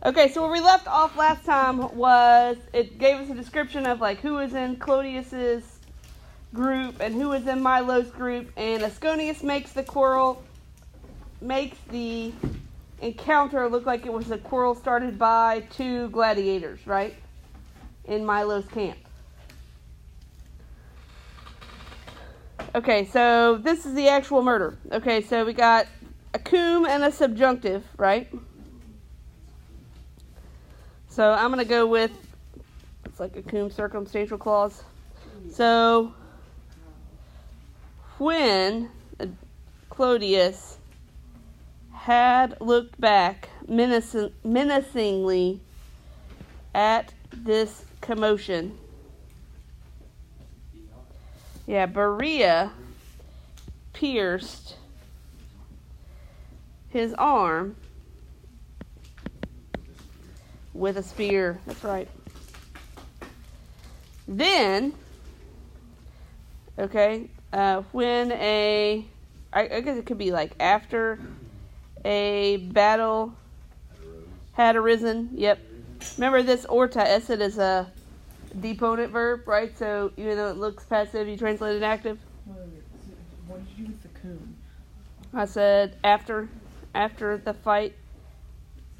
Okay, so where we left off last time was it gave us a description of like who was in Clodius's group and who was in Milo's group, and Asconius makes the encounter look like it was a quarrel started by two gladiators, right? In Milo's camp. Okay, so this is the actual murder. Okay, so we got a cum and a subjunctive, right? So I'm going to go with, it's like a cum circumstantial clause. So when Clodius had looked back menacingly at this commotion, Berea pierced his arm with a spear. That's right. Then, when I guess it could be like after a battle had arisen. Yep. Remember this orta essed is a deponent verb, right? So even though it looks passive, you translate it active. What did you do with the cum? I said after the fight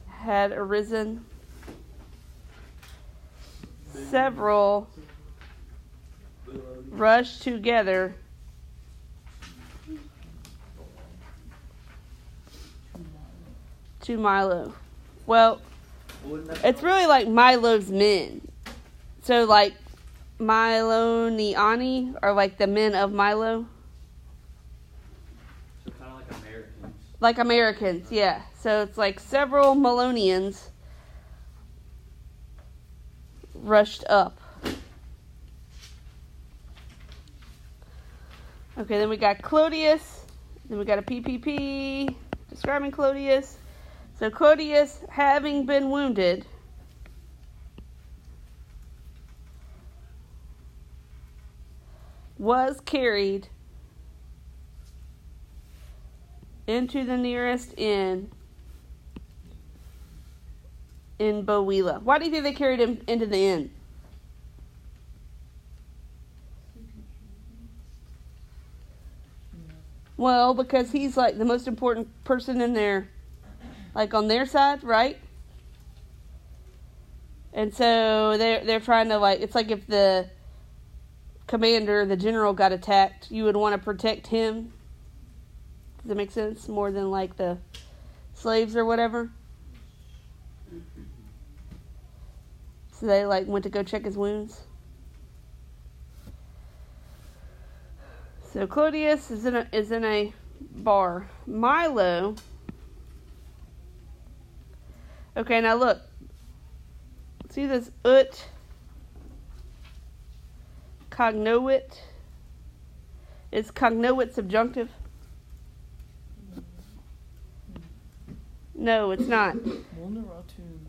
had arisen, several rushed together to Milo. Well, it's really like Milo's men. So like Miloniani are like the men of Milo. So kind of like Americans. Like Americans, yeah. So it's like several Milonians rushed up. Okay, then we got Clodius. Then we got a PPP describing Clodius. So Clodius, having been wounded, was carried into the nearest inn in Bowila. Why do you think they carried him into the inn? Well, because he's like the most important person in there, like on their side, right? And so they're trying to like, it's like if the commander, the general got attacked, you would want to protect him. Does that make sense? More than like the slaves or whatever. So they like went to go check his wounds. So Clodius is in a bar. Milo. Okay, now look. See this ut cognovit? Is cognovit subjunctive? No, it's not. Vulneratum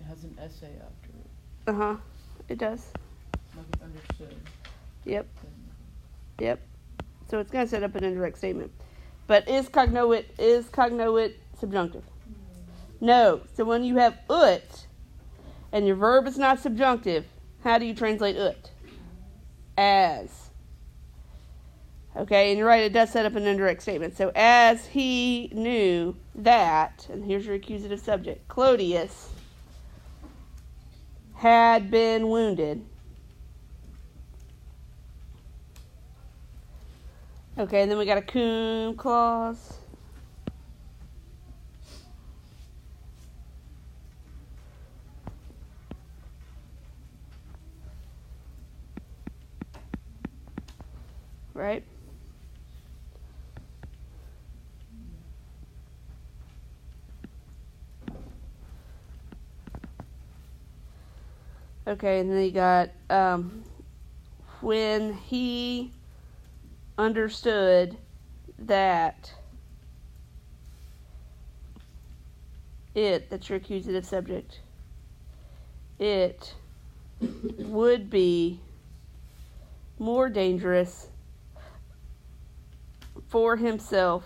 has an essay after it. It does. Like understood. Yep. So it's going to set up an indirect statement. But is cognovit subjunctive? No. So when you have ut and your verb is not subjunctive, how do you translate ut? As. Okay, and you're right, it does set up an indirect statement. So as he knew that, and here's your accusative subject, Clodius had been wounded. Okay, and then we got a cum clause. Right? Okay, and then you got when he understood that that's your accusative subject, it would be more dangerous for himself,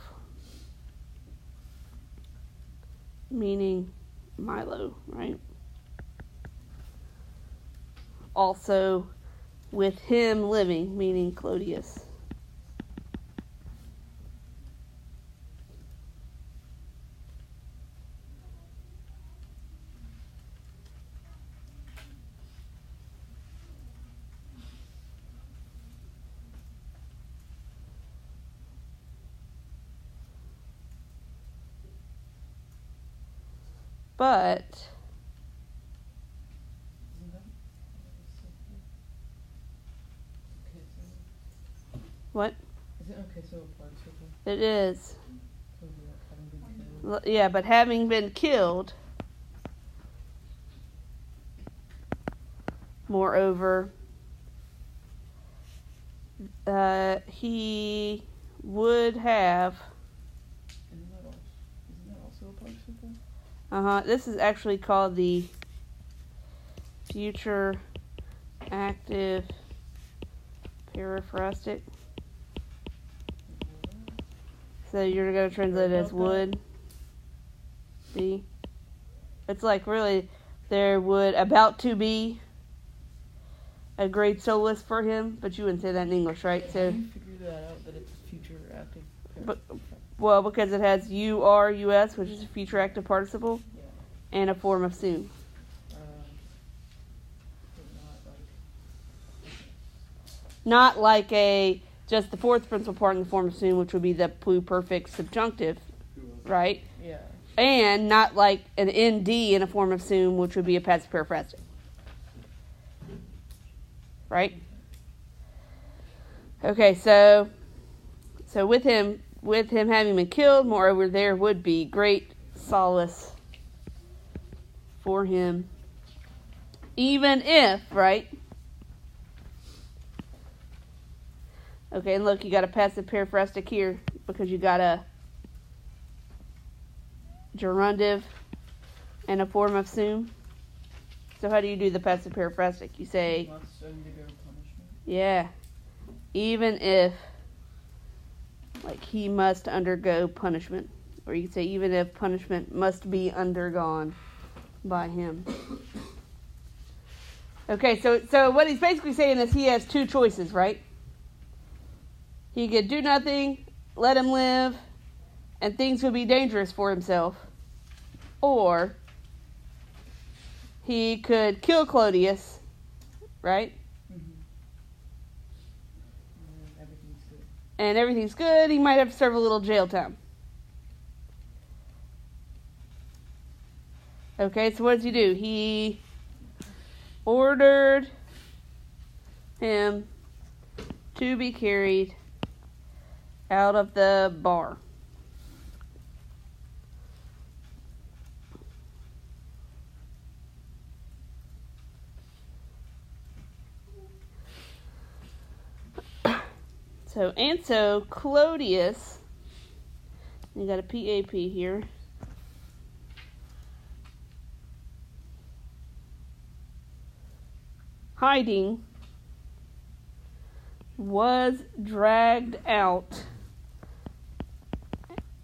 meaning Milo, right? Also, with him living, meaning Clodius. But Isn't that okay? So what? is it okay? So a participle. It is. So having been killed. Yeah, but having been killed, moreover, he would have. Isn't that also a participle? This is actually called the future active periphrastic. So you're going to translate it as would be. It's like really there would about to be a great soloist for him, but you wouldn't say that in English, right? How So, do you figure that out, that it's future active? well, because it has URUS, which is a future active participle, Yeah. and a form of soon. But Not like just the fourth principal part in the form of soon, which would be the pluperfect subjunctive, right? yeah. And not like an ND in a form of soon, which would be a passive periphrastic. Right? Okay, so with him having been killed, moreover, there would be great solace for him, even if, right? Okay, and look, you got a passive periphrastic here because you got a gerundive and a form of soon. So how do you do the passive periphrastic? You say, Must undergo punishment. yeah, even if, like, he must undergo punishment. Or you could say, even if punishment must be undergone by him. Okay, so what he's basically saying is he has two choices, right? He could do nothing, let him live, and things would be dangerous for himself. Or he could kill Clodius, right? Mm-hmm. And everything's good. And everything's good. He might have to serve a little jail time. Okay, so what does he do? He ordered him to be carried out of the bar. So Clodius, you got a PAP here. Hiding, was dragged out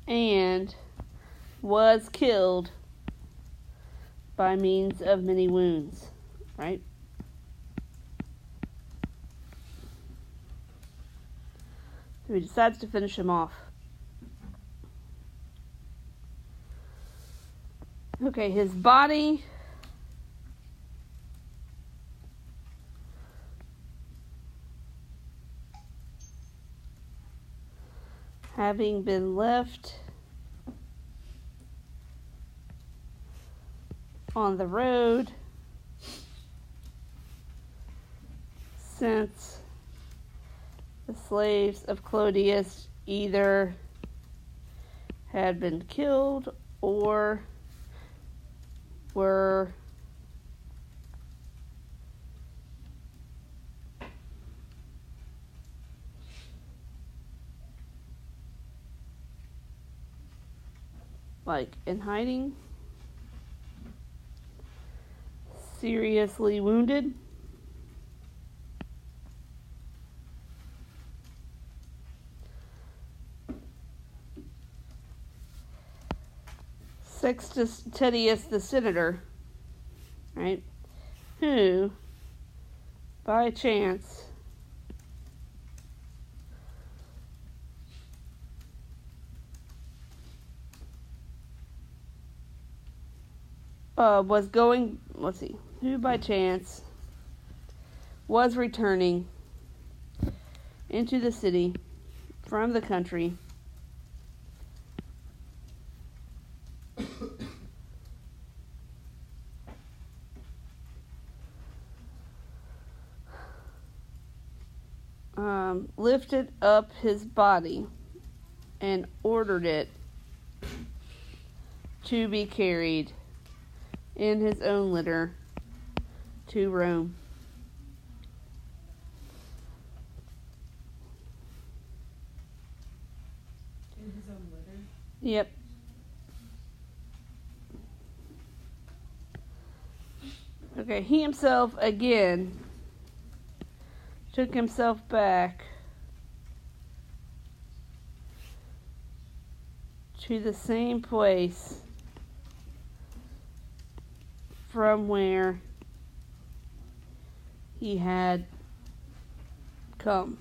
and was killed by means of many wounds, right? So he decides to finish him off. Okay, his body having been left on the road since the slaves of Clodius either had been killed or were like in hiding, seriously wounded, Sextus Tedius the senator, right, who, by chance, was going, let's see, who by chance was returning into the city from the country lifted up his body and ordered it to be carried in his own litter to Rome. In his own litter? Yep. Okay, he himself again took himself back to the same place from where he had come.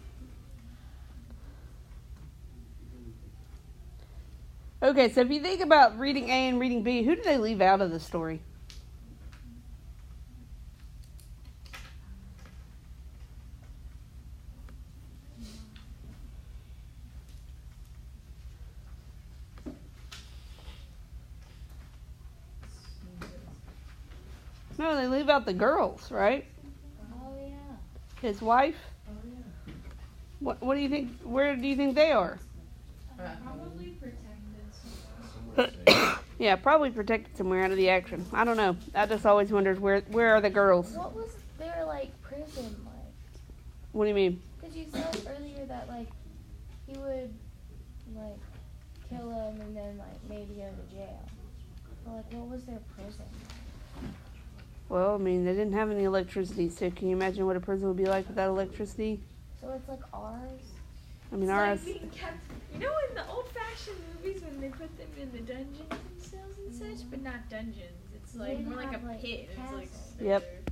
Okay, so if you think about reading A and reading B, who do they leave out of the story? No, they leave out the girls, right? Oh, yeah. His wife. Oh, yeah. What do you think? Where do you think they are? Probably protected. Yeah, probably protected somewhere out of the action. I don't know. I just always wondered where are the girls? What was their, like, prison like? What do you mean? Because you said earlier that, like, he would, like, kill him and then, like, maybe go to jail. But, like, what was their prison like? Well, I mean, they didn't have any electricity, so can you imagine what a prison would be like without electricity? So it's like ours? I mean, It's ours. like being kept, you know, in the old-fashioned movies when they put them in the dungeons and cells and such, but not dungeons. It's They like didn't more like have, a like, pit. It's like castles. Yep.